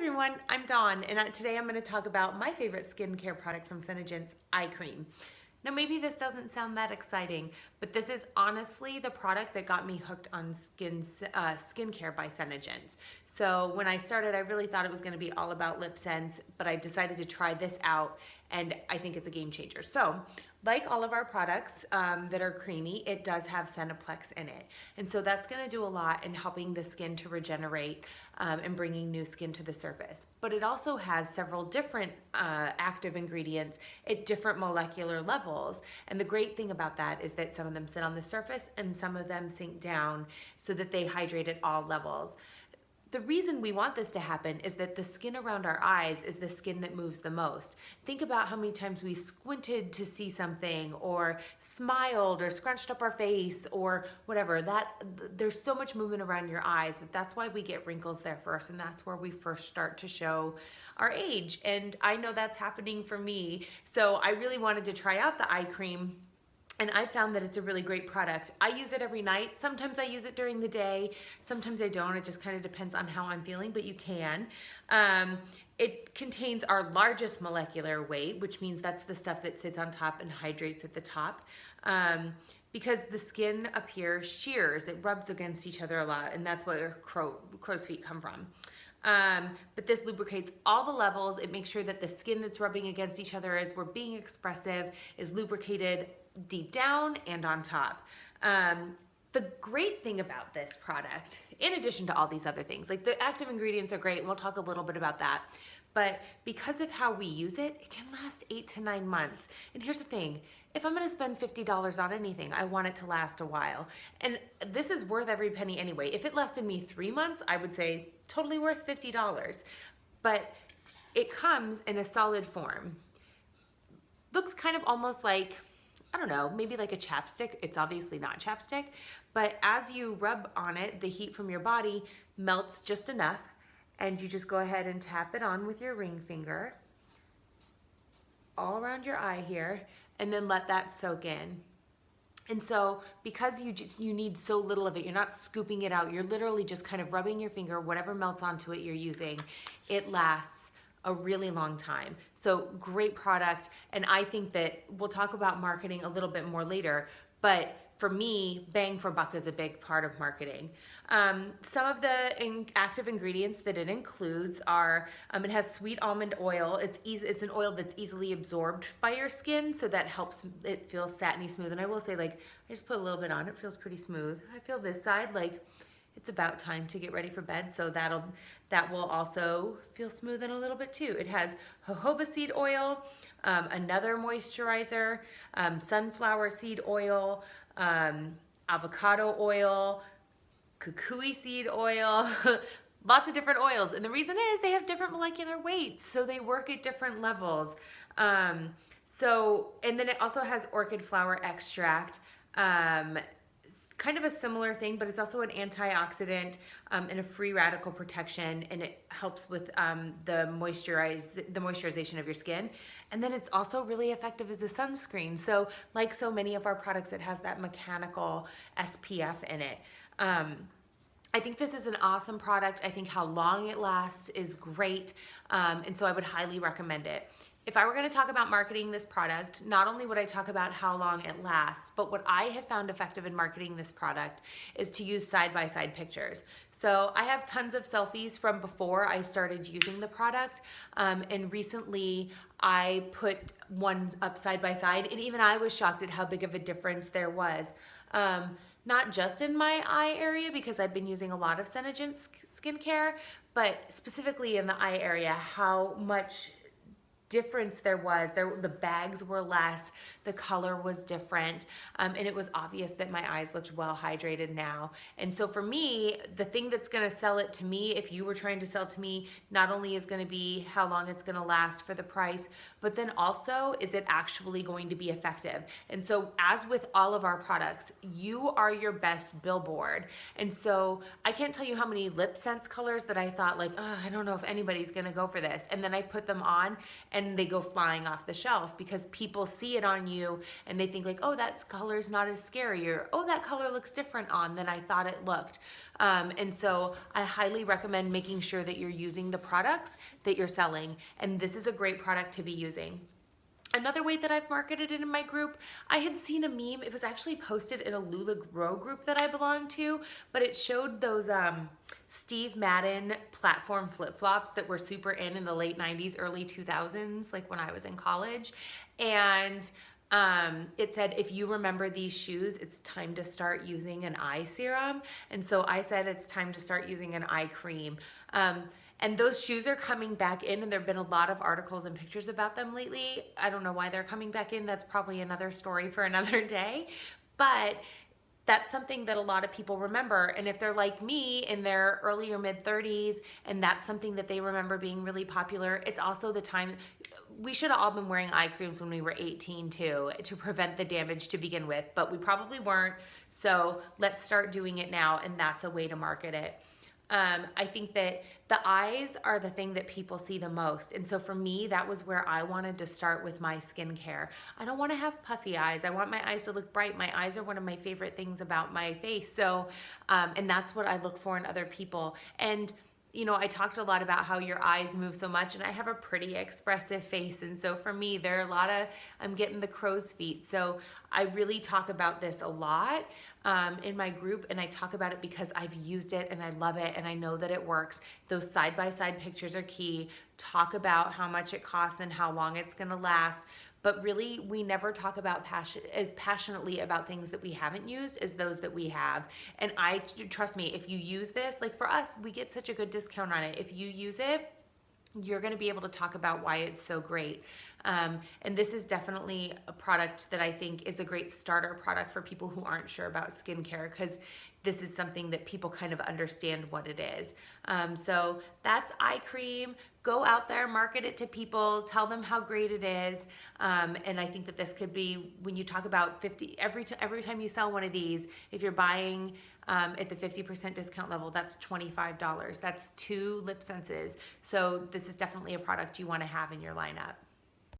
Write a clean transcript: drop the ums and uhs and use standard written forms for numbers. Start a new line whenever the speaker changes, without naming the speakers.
everyone, I'm Dawn, and today I'm going to talk about my favorite skincare product from Senegence, Eye Cream. Now maybe this doesn't sound that exciting, but this is honestly the product that got me hooked on skincare by Senegence. So when I started, I really thought it was going to be all about LipSense, but I decided to try this out, and I think it's a game changer. So like all of our products that are creamy, it does have Seneplex in it. And so that's gonna do a lot in helping the skin to regenerate and bringing new skin to the surface. But it also has several different active ingredients at different molecular levels. And the great thing about that is that some of them sit on the surface and some of them sink down so that they hydrate at all levels. The reason we want this to happen is that the skin around our eyes is the skin that moves the most. Think about how many times we've squinted to see something or smiled or scrunched up our face or whatever. There's so much movement around your eyes that's why we get wrinkles there first, and that's where we first start to show our age. And I know that's happening for me. So I really wanted to try out the eye cream. And I found that it's a really great product. I use it every night. Sometimes I use it during the day. Sometimes I don't. It just kind of depends on how I'm feeling, but you can. It contains our largest molecular weight, which means that's the stuff that sits on top and hydrates at the top. Because the skin up here shears, it rubs against each other a lot, and that's where crow's feet come from. But this lubricates all the levels. It makes sure that the skin that's rubbing against each other as we're being expressive is lubricated deep down and on top. The great thing about this product, in addition to all these other things, like the active ingredients are great, and we'll talk a little bit about that, but because of how we use it, it can last 8 to 9 months. And here's the thing, if I'm gonna spend $50 on anything, I want it to last a while. And this is worth every penny anyway. If it lasted me 3 months, I would say totally worth $50. But it comes in a solid form. Looks kind of almost like, I don't know, maybe like a chapstick. It's obviously not chapstick, but as you rub on it, the heat from your body melts just enough, and you just go ahead and tap it on with your ring finger all around your eye here, and then let that soak in. And so because you need so little of it, you're not scooping it out, you're literally just kind of rubbing your finger, whatever melts onto it you're using, it lasts a really long time. So great product, and I think that we'll talk about marketing a little bit more later, but for me, bang for buck is a big part of marketing. Some of the active ingredients that it includes are, it has sweet almond oil. It's an oil that's easily absorbed by your skin, so that helps it feel satiny smooth. And I will say, like, I just put a little bit on, it feels pretty smooth. I feel this side, like, it's about time to get ready for bed, so that will also feel smooth in a little bit too. It has jojoba seed oil, another moisturizer, sunflower seed oil, avocado oil, kukui seed oil, lots of different oils. And the reason is they have different molecular weights, so they work at different levels. And then it also has orchid flower extract, kind of a similar thing, but it's also an antioxidant and a free radical protection, and it helps with the moisturization of your skin. And then it's also really effective as a sunscreen. So like so many of our products, it has that mechanical SPF in it. I think this is an awesome product. I think how long it lasts is great, and so I would highly recommend it. If I were going to talk about marketing this product, not only would I talk about how long it lasts, but what I have found effective in marketing this product is to use side-by-side pictures. So I have tons of selfies from before I started using the product, and recently I put one up side by side, and even I was shocked at how big of a difference there was. Not just in my eye area, because I've been using a lot of Senegence skincare, but specifically in the eye area, how much difference there was. The bags were less, the color was different, and it was obvious that my eyes looked well hydrated now. And so for me, the thing that's gonna sell it to me, if you were trying to sell to me, not only is gonna be how long it's gonna last for the price, but then also, is it actually going to be effective? And so as with all of our products, you are your best billboard. And so I can't tell you how many LipSense colors that I thought, like, oh, I don't know if anybody's gonna go for this. And then I put them on, and and they go flying off the shelf because people see it on you and they think like, oh, that color's not as scary, or oh, that color looks different on than I thought it looked. And so I highly recommend making sure that you're using the products that you're selling, and this is a great product to be using. Another way that I've marketed it in my group, I had seen a meme. It was actually posted in a Lula Grow group that I belong to, but it showed those Steve Madden platform flip-flops that were super in the late 90s, early 2000s, like when I was in college. And it said, if you remember these shoes, it's time to start using an eye serum. And so I said, it's time to start using an eye cream. And those shoes are coming back in, and there have been a lot of articles and pictures about them lately. I don't know why they're coming back in. That's probably another story for another day. But that's something that a lot of people remember. And if they're like me in their early or mid 30s, and that's something that they remember being really popular, it's also the time. We should have all been wearing eye creams when we were 18 too, to prevent the damage to begin with, but we probably weren't. So let's start doing it now, and that's a way to market it. I think that the eyes are the thing that people see the most. And so for me, that was where I wanted to start with my skincare. I don't want to have puffy eyes. I want my eyes to look bright. My eyes are one of my favorite things about my face. So, and that's what I look for in other people. And you know, I talked a lot about how your eyes move so much, and I have a pretty expressive face. And so for me, there are a lot of, I'm getting the crow's feet. So I really talk about this a lot in my group, and I talk about it because I've used it and I love it and I know that it works. Those side-by-side pictures are key. Talk about how much it costs and how long it's gonna last. But really, we never talk about as passionately about things that we haven't used as those that we have. And trust me, if you use this, like for us, we get such a good discount on it. If you use it, you're gonna be able to talk about why it's so great. And this is definitely a product that I think is a great starter product for people who aren't sure about skincare, because this is something that people kind of understand what it is. So that's eye cream. Go out there, market it to people, tell them how great it is. And I think that this could be, when you talk about 50, every time you sell one of these, if you're buying at the 50% discount level, that's $25. That's 2 LipSenses. So this is definitely a product you want to have in your lineup.